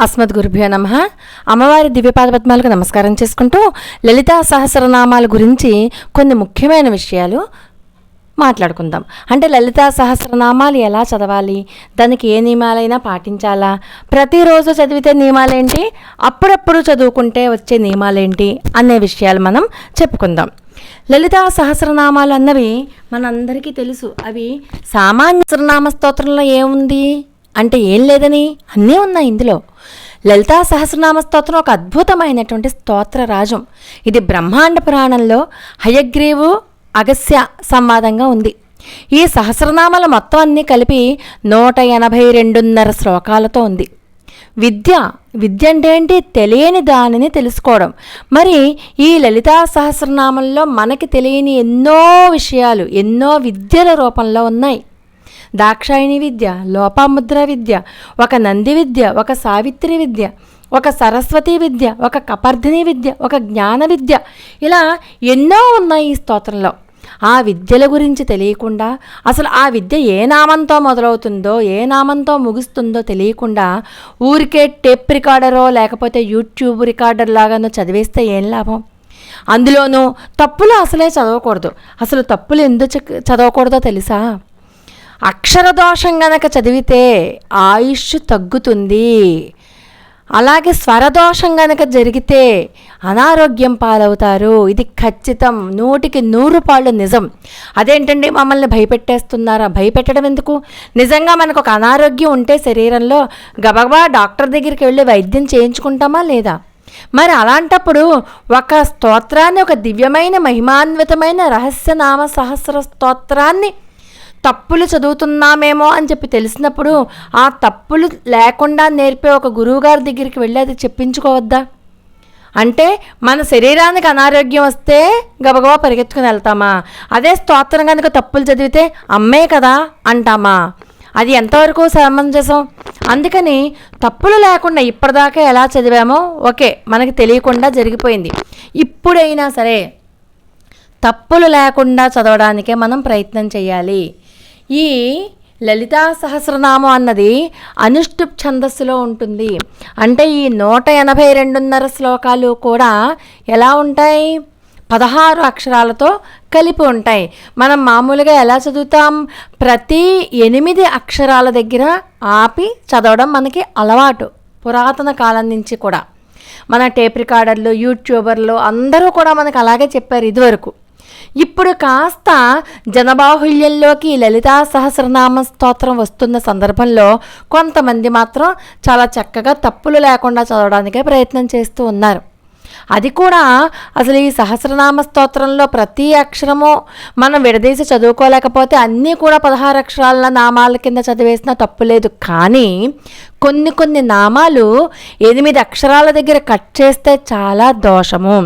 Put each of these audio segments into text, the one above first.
అస్మద్గురుభ్యో నమః. అమ్మవారి దివ్యపాద పద్మాలకు నమస్కారం చేసుకుంటూ లలితా సహస్రనామాల గురించి కొన్ని ముఖ్యమైన విషయాలు మాట్లాడుకుందాం. అంటే లలితా సహస్రనామాలు ఎలా చదవాలి, దానికి ఏ నియమాలైనా పాటించాలా, ప్రతిరోజు చదివితే నియమాలేంటి, అప్పుడప్పుడు చదువుకుంటే వచ్చే నియమాలేంటి అనే విషయాలు మనం చెప్పుకుందాం. లలితా సహస్రనామాలు అన్నవి మనందరికీ తెలుసు. అవి సామాన్య సహస్రనామ స్తోత్రంలో ఏముంది అంటే ఏం లేదని, అన్నీ ఉన్నాయి ఇందులో. లలితా సహస్రనామ స్తోత్రం ఒక అద్భుతమైనటువంటి స్తోత్రరాజం. ఇది బ్రహ్మాండ పురాణంలో హయగ్రీవు అగస్త్య సంవాదంగా ఉంది. ఈ సహస్రనామాల మొత్తం అన్నీ కలిపి 182.5 శ్లోకాలతో ఉంది. విద్య అంటే ఏంటి? తెలియని దానిని తెలుసుకోవడం. మరి ఈ లలితా సహస్రనామంలో మనకి తెలియని ఎన్నో విషయాలు, ఎన్నో విద్యల రూపంలో ఉన్నాయి. దాక్షాయిణి విద్య, లోపాముద్ర విద్య, ఒక నంది విద్య, ఒక సావిత్రి విద్య, ఒక సరస్వతి విద్య, ఒక కపర్ధిని విద్య, ఒక జ్ఞాన విద్య, ఇలా ఎన్నో ఉన్నాయి ఈ స్తోత్రంలో. ఆ విద్యల గురించి తెలియకుండా, అసలు ఆ విద్య ఏ నామంతో మొదలవుతుందో ఏ నామంతో ముగుస్తుందో తెలియకుండా ఊరికే టేప్ రికార్డరో లేకపోతే యూట్యూబ్ రికార్డర్ లాగానో చదివేస్తే ఏం లాభం? అందులోనూ తప్పులు అసలే చదవకూడదు. అసలు తప్పులు ఎందుకు చదవకూడదో తెలుసా? అక్షరదోషం గనక చదివితే ఆయుష్ తగ్గుతుంది. అలాగే స్వరదోషం గనక జరిగితే అనారోగ్యం పాలవుతారు. ఇది ఖచ్చితం, 100% నిజం. అదేంటండి మమ్మల్ని భయపెట్టేస్తున్నారా? భయపెట్టడం ఎందుకు? నిజంగా మనకు ఒక అనారోగ్యం ఉంటే శరీరంలో గబగబా డాక్టర్ దగ్గరికి వెళ్ళి వైద్యం చేయించుకుంటామా లేదా? మరి అలాంటప్పుడు ఒక స్తోత్రాన్ని, ఒక దివ్యమైన మహిమాన్వితమైన రహస్యనామ సహస్ర స్తోత్రాన్ని తప్పులు చదువుతున్నామేమో అని చెప్పి తెలిసినప్పుడు ఆ తప్పులు లేకుండా నేర్పే ఒక గురువుగారి దగ్గరికి వెళ్ళి అది చెప్పించుకోవద్దా? అంటే మన శరీరానికి అనారోగ్యం వస్తే గబగబా పరిగెత్తుకుని వెళ్తామా? అదే స్తోత్రం కనుక తప్పులు చదివితే అమ్మే కదా అంటామా? అది ఎంతవరకు సమంజసం? అందుకని తప్పులు లేకుండా ఇప్పటిదాకా ఎలా చదివామో ఓకే, మనకి తెలియకుండా జరిగిపోయింది. ఇప్పుడైనా సరే తప్పులు లేకుండా చదవడానికే మనం ప్రయత్నం చేయాలి. ఈ లలితా సహస్రనామం అన్నది అనుష్టుప్ ఛందస్సులో ఉంటుంది. అంటే ఈ 182.5 శ్లోకాలు కూడా ఎలా ఉంటాయి? 16 అక్షరాలతో కలిపి ఉంటాయి. మనం మామూలుగా ఎలా చదువుతాం? ప్రతి 8 అక్షరాల దగ్గర ఆపి చదవడం మనకి అలవాటు, పురాతన కాలం నుంచి కూడా. మన టేప్ రికార్డర్లు, యూట్యూబర్లు అందరూ కూడా మనకు అలాగే చెప్పారు ఇదివరకు. ఇప్పుడు కాస్త జనబాహుళ్యంలోకి లలితా సహస్రనామ స్తోత్రం వస్తున్న సందర్భంలో కొంతమంది మాత్రం చాలా చక్కగా తప్పులు లేకుండా చదవడానికే ప్రయత్నం చేస్తూ ఉన్నారు. అది కూడా అసలు ఈ సహస్రనామ స్తోత్రంలో ప్రతి అక్షరము మనం విడదీసి చదువుకోలేకపోతే అన్నీ కూడా 16 అక్షరాల నామాల కింద చదివేసినా తప్పు లేదు. కానీ కొన్ని నామాలు 8 అక్షరాల దగ్గర కట్ చేస్తే చాలా దోషము.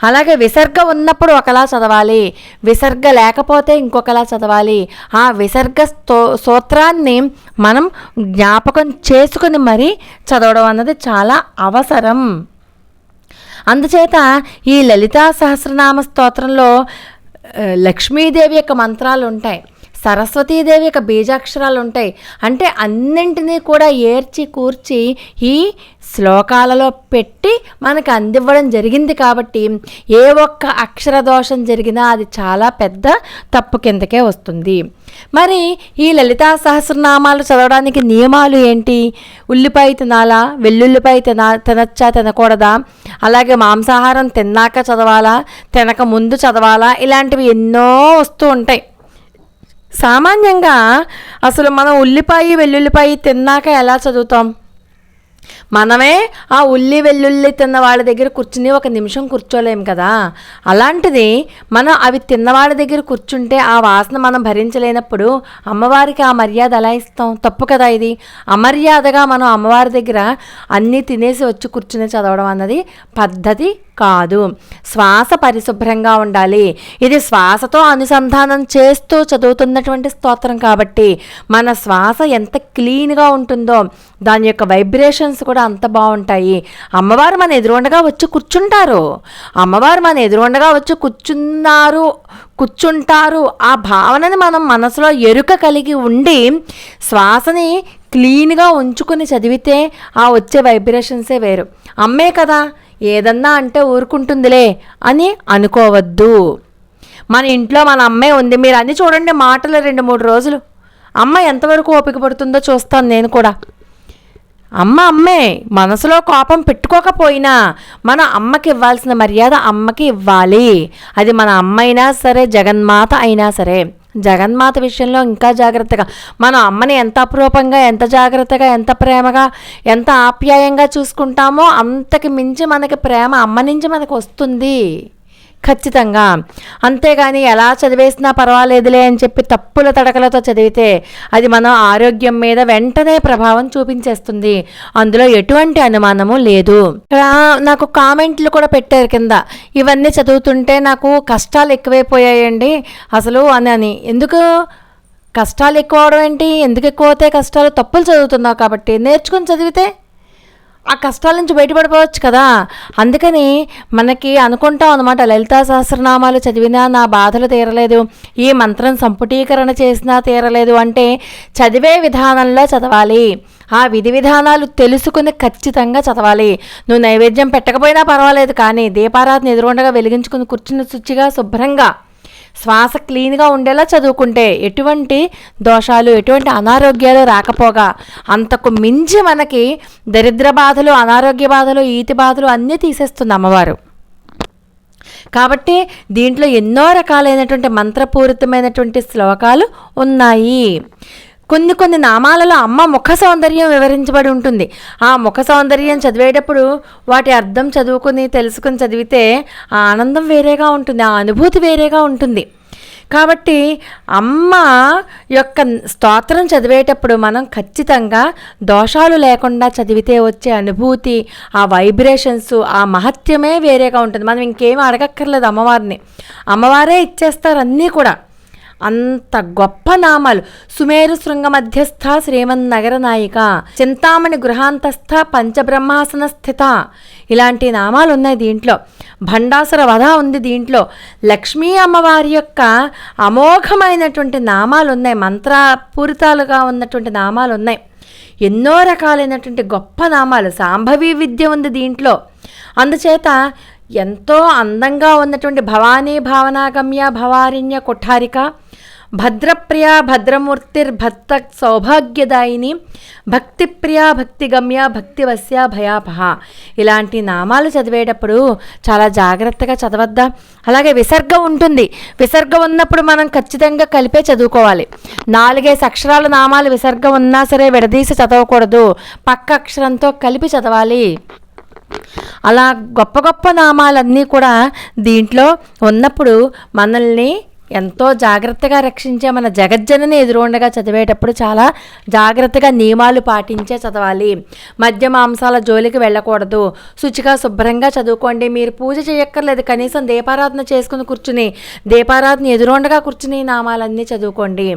అలాగే విసర్గ ఉన్నప్పుడు ఒకలా చదవాలి, విసర్గ లేకపోతే ఇంకొకలా చదవాలి. ఆ విసర్గ సూత్రాన్ని మనం జ్ఞాపకం చేసుకుని మరీ చదవడం అన్నది చాలా అవసరం. అందుచేత ఈ లలితా సహస్రనామ స్తోత్రంలో లక్ష్మీదేవి యొక్క మంత్రాలు ఉంటాయి, సరస్వతీదేవి యొక్క బీజాక్షరాలు ఉంటాయి. అంటే అన్నింటినీ కూడా ఏర్చి కూర్చి ఈ శ్లోకాలలో పెట్టి మనకు అందివ్వడం జరిగింది. కాబట్టి ఏ ఒక్క అక్షర దోషం జరిగినా అది చాలా పెద్ద తప్పు కిందకే వస్తుంది. మరి ఈ లలితా సహస్రనామాలు చదవడానికి నియమాలు ఏంటి? ఉల్లిపాయ తినాలా, వెల్లుల్లిపాయ తినచ్చా తినకూడదా, అలాగే మాంసాహారం తిన్నాక చదవాలా, తినక ముందు చదవాలా, ఇలాంటివి ఎన్నో వస్తూ ఉంటాయి. సామాన్యంగా అసలు మనం ఉల్లిపాయ వెల్లుల్లిపాయ తిన్నాక ఎలా చదువుతాం? మనమే ఆ ఉల్లి వెల్లుల్లి తిన్న వాళ్ళ దగ్గర కూర్చుని 1 నిమిషం కూర్చోలేము కదా. అలాంటిది మనం అవి తిన్నవాళ్ళ దగ్గర కూర్చుంటే ఆ వాసన మనం భరించలేనప్పుడు అమ్మవారికి ఆ మర్యాద ఎలా ఇస్తాం? తప్పు కదా ఇది. అమర్యాదగా మనం అమ్మవారి దగ్గర అన్నీ తినేసి వచ్చి కూర్చుని చదవడం అన్నది పద్ధతి కాదు. శ్వాస పరిశుభ్రంగా ఉండాలి. ఇది శ్వాసతో అనుసంధానం చేస్తూ చదువుతున్నటువంటి స్తోత్రం కాబట్టి మన శ్వాస ఎంత క్లీన్గా ఉంటుందో దాని యొక్క వైబ్రేషన్స్ కూడా అంత బాగుంటాయి. అమ్మవారు మన ఎదురుండగా వచ్చి కూర్చుంటారు, అమ్మవారు మన ఎదురుండగా వచ్చి కూర్చుంటారు. ఆ భావనని మనం మనసులో ఎరుక కలిగి ఉండి శ్వాసని క్లీన్గా ఉంచుకుని చదివితే ఆ వచ్చే వైబ్రేషన్సే వేరు. అమ్మే కదా ఏదన్నా అంటే ఊరుకుంటుందిలే అని అనుకోవద్దు. మన ఇంట్లో మన అమ్మే ఉంది, మీరు అన్నీ చూడండి, మాటలు 2-3 రోజులు అమ్మ ఎంతవరకు ఓపిక పడుతుందో చూస్తాను నేను కూడా. అమ్మే, మనసులో కోపం పెట్టుకోకపోయినా మన అమ్మకి ఇవ్వాల్సిన మర్యాద అమ్మకి ఇవ్వాలి. అది మన అమ్మ అయినా సరే, జగన్మాత అయినా సరే. జగన్మాత విషయంలో ఇంకా జాగ్రత్తగా, మన అమ్మని ఎంత అపురూపంగా, ఎంత జాగ్రత్తగా, ఎంత ప్రేమగా, ఎంత ఆప్యాయంగా చూసుకుంటామో అంతకి మించి మనకి ప్రేమ అమ్మ నుంచి మనకు వస్తుంది ఖచ్చితంగా. అంతేగాని ఎలా చదివేసినా పర్వాలేదులే అని చెప్పి తప్పుల తడకలతో చదివితే అది మన ఆరోగ్యం మీద వెంటనే ప్రభావం చూపించేస్తుంది. అందులో ఎటువంటి అనుమానము లేదు. ఇక్కడ నాకు కామెంట్లు కూడా పెట్టారు కింద, ఇవన్నీ చదువుతుంటే నాకు కష్టాలు ఎక్కువైపోయాయండి అసలు అని. ఎందుకు కష్టాలు ఎక్కువ అవడం ఏంటి? ఎందుకు ఎక్కువ అవుతాయి కష్టాలు? తప్పులు చదువుతున్నావు కాబట్టి. నేర్చుకుని చదివితే ఆ కష్టాల నుంచి బయటపడిపోవచ్చు కదా. అందుకని మనకి అనుకుంటాం అనమాట, లలితా సహస్రనామాలు చదివినా నా బాధలు తీరలేదు, ఈ మంత్రం సంపుటీకరణ చేసినా తీరలేదు అంటే చదివే విధానంలో చదవాలి. ఆ విధి విధానాలు తెలుసుకుని ఖచ్చితంగా చదవాలి. నువ్వు నైవేద్యం పెట్టకపోయినా పర్వాలేదు, కానీ దీపారాధన ఎదురుండగా వెలిగించుకుని కూర్చుని శుచిగా శుభ్రంగా శ్వాస క్లీన్గా ఉండేలా చదువుకుంటే ఎటువంటి దోషాలు, ఎటువంటి అనారోగ్యాలు రాకపోగా, అంతకు మించి మనకి దరిద్ర బాధలు, అనారోగ్య బాధలు, ఈతి బాధలు అన్నీ తీసేస్తుంది అమ్మవారు. కాబట్టి దీంట్లో ఎన్నో రకాలైనటువంటి మంత్రపూరితమైనటువంటి శ్లోకాలు ఉన్నాయి. కొన్ని నామాలలో అమ్మ ముఖ సౌందర్యం వివరించబడి ఉంటుంది. ఆ ముఖ సౌందర్యం చదివేటప్పుడు వాటి అర్థం చదువుకుని తెలుసుకుని చదివితే ఆ ఆనందం వేరేగా ఉంటుంది, ఆ అనుభూతి వేరేగా ఉంటుంది. కాబట్టి అమ్మ యొక్క స్తోత్రం చదివేటప్పుడు మనం ఖచ్చితంగా దోషాలు లేకుండా చదివితే వచ్చే అనుభూతి, ఆ వైబ్రేషన్స్, ఆ మహత్యమే వేరేగా ఉంటుంది. మనం ఇంకేమీ అడగక్కర్లేదు, అమ్మవారే ఇచ్చేస్తారు అన్నీ కూడా. అంత గొప్ప నామాలు. సుమేరు శృంగ మధ్యస్థ శ్రీమన్నగర నాయిక, చింతామణి గృహాంతస్థ పంచబ్రహ్మాసన స్థిత, ఇలాంటి నామాలు ఉన్నాయి దీంట్లో. భండాసుర వధ ఉంది దీంట్లో. లక్ష్మీ అమ్మవారి యొక్క అమోఘమైనటువంటి నామాలు ఉన్నాయి, మంత్రపూరితాలుగా ఉన్నటువంటి నామాలు ఉన్నాయి. ఎన్నో రకాలైనటువంటి గొప్ప నామాలు. శాంభవి విద్య ఉంది దీంట్లో. అందుచేత ఎంతో అందంగా ఉన్నటువంటి భవానీ భావనాగమ్య భవారిణ్య కుఠారిక, భద్రప్రియ భద్రమూర్తిర్భక్త సౌభాగ్యదాయిని, భక్తిప్రియ భక్తిగమ్య భక్తివస్య భయాపహ, ఇలాంటి నామాలు చదివేటప్పుడు చాలా జాగ్రత్తగా చదవద్దా. అలాగే విసర్గ ఉంటుంది. విసర్గ ఉన్నప్పుడు మనం ఖచ్చితంగా కలిపే చదువుకోవాలి. 4 అక్షరాల నామాలు విసర్గ ఉన్నా సరే విడదీసి చదవకూడదు, పక్క అక్షరంతో కలిపి చదవాలి. అలా గొప్ప గొప్ప నామాలన్నీ కూడా దీంట్లో ఉన్నప్పుడు మనల్ని ఎంతో జాగ్రత్తగా రక్షించే మన జగజ్జనని ఎదురుండగా చదివేటప్పుడు చాలా జాగ్రత్తగా నియమాలు పాటించే చదవాలి. మద్య మాంసాల జోలికి వెళ్ళకూడదు. శుచిగా శుభ్రంగా చదువుకోండి. మీరు పూజ చేయక్కర్లేదు, కనీసం దీపారాధన చేసుకుని కూర్చుని, దీపారాధన ఎదురుండగా కూర్చుని నామాలన్నీ చదువుకోండి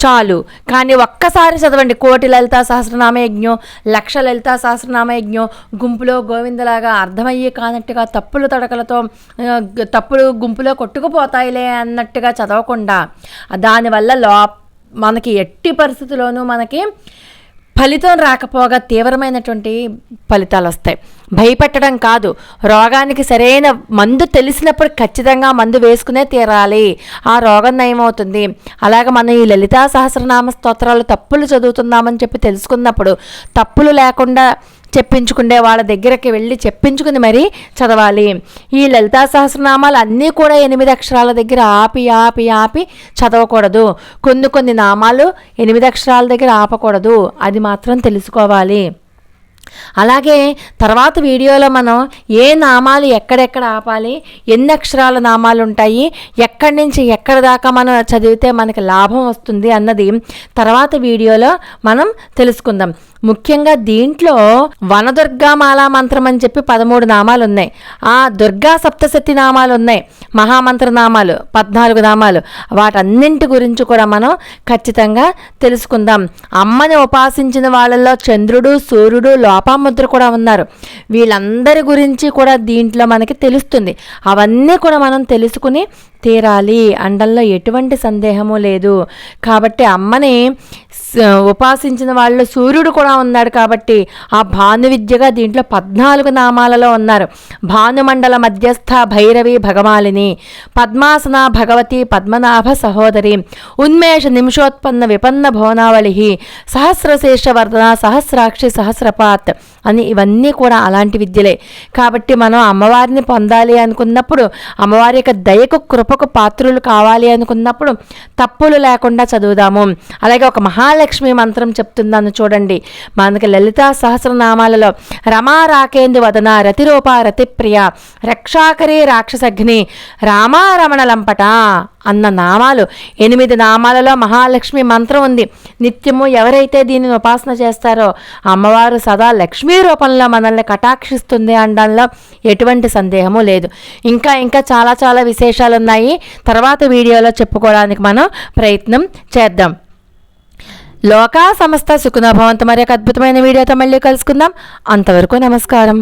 చాలు. కానీ ఒక్కసారి చదవండి. 1,000 లలితా సహస్రనామ యజ్ఞం, 1,00,000 లలితా సహస్రనామ యజ్ఞం, గుంపులో గోవిందలాగా అర్థమయ్యే కానట్టుగా తప్పులు తడకలతో తప్పులు గుంపులో కొట్టుకుపోతాయిలే అన్నట్టుగా చదవకుండా, దానివల్ల మనకి ఎట్టి పరిస్థితుల్లోనూ మనకి ఫలితం రాకపోగా తీవ్రమైనటువంటి ఫలితాలు వస్తాయి. భయపెట్టడం కాదు, రోగానికి సరైన మందు తెలిసినప్పుడు ఖచ్చితంగా మందు వేసుకునే తీరాలి, ఆ రోగం నయమవుతుంది. అలాగే మనం ఈ లలితా సహస్రనామ స్తోత్రాలు తప్పులు చదువుతున్నామని చెప్పి తెలుసుకున్నప్పుడు తప్పులు లేకుండా చెప్పించుకునే వాళ్ళ దగ్గరికి వెళ్ళి చెప్పించుకుని మరీ చదవాలి. ఈ లలితా సహస్రనామాలు అన్నీ కూడా 8 అక్షరాల దగ్గర ఆపి చదవకూడదు. కొన్ని నామాలు 8 అక్షరాల దగ్గర ఆపకూడదు, అది మాత్రం తెలుసుకోవాలి. అలాగే తర్వాత వీడియోలో మనం ఏ నామాలు ఎక్కడెక్కడ ఆపాలి, ఎన్ని అక్షరాల నామాలు ఉంటాయి, ఎక్కడి నుంచి ఎక్కడి దాకా మనం చదివితే మనకి లాభం వస్తుంది అన్నది తర్వాత వీడియోలో మనం తెలుసుకుందాం. ముఖ్యంగా దీంట్లో వనదుర్గామాలా మంత్రం అని చెప్పి 13 నామాలు ఉన్నాయి. ఆ దుర్గా సప్తశతి నామాలు ఉన్నాయి, మహామంత్ర నామాలు 14 నామాలు. వాటన్నింటి గురించి కూడా మనం ఖచ్చితంగా తెలుసుకుందాం. అమ్మని ఉపాసించిన వాళ్ళల్లో చంద్రుడు, సూర్యుడు, లోపాముద్ర కూడా ఉన్నారు. వీళ్ళందరి గురించి కూడా దీంట్లో మనకి తెలుస్తుంది. అవన్నీ కూడా మనం తెలుసుకుని తీరాలి, అండంలో ఎటువంటి సందేహము లేదు. కాబట్టి అమ్మని ఉపాసించిన వాళ్ళు సూర్యుడు కూడా ఉన్నాడు కాబట్టి ఆ భాను విద్యగా దీంట్లో 14 నామాలలో ఉన్నారు. భానుమండల మధ్యస్థ భైరవి భగమాలిని, పద్మాసన భగవతి పద్మనాభ సహోదరి, ఉన్మేష నిమిషోత్పన్న విపన్న భువనావళి, సహస్రశేషవర్ధన సహస్రాక్షి సహస్రపాత్ అని ఇవన్నీ కూడా అలాంటి విద్యలే. కాబట్టి మనం అమ్మవారిని పొందాలి అనుకున్నప్పుడు, అమ్మవారి యొక్క దయకు కృపకు పాత్రులు కావాలి అనుకున్నప్పుడు తప్పులు లేకుండా చదువుదాము. అలాగే ఒక మహాలక్ష్మి మంత్రం చెప్తున్నాను చూడండి. మనకి లలితా సహస్రనామాలలో రమా రాకేందు వదన రతిరూప రతిప్రియ రక్షాకరి రాక్షసగ్ని రామారమణ లంపట అన్న నామాలు 8 నామాలలో మహాలక్ష్మి మంత్రం ఉంది. నిత్యము ఎవరైతే దీనిని ఉపాసన చేస్తారో అమ్మవారు సదా లక్ష్మీ రూపంలో మనల్ని కటాక్షిస్తుంది అనడంలో ఎటువంటి సందేహము లేదు. ఇంకా ఇంకా చాలా చాలా విశేషాలు ఉన్నాయి. తర్వాత వీడియోలో చెప్పుకోవడానికి మనం ప్రయత్నం చేద్దాం. లోకా సమస్త సుఖనోభవంతు. మరి ఒక అద్భుతమైన వీడియోతో మళ్ళీ కలుసుకుందాం. అంతవరకు నమస్కారం.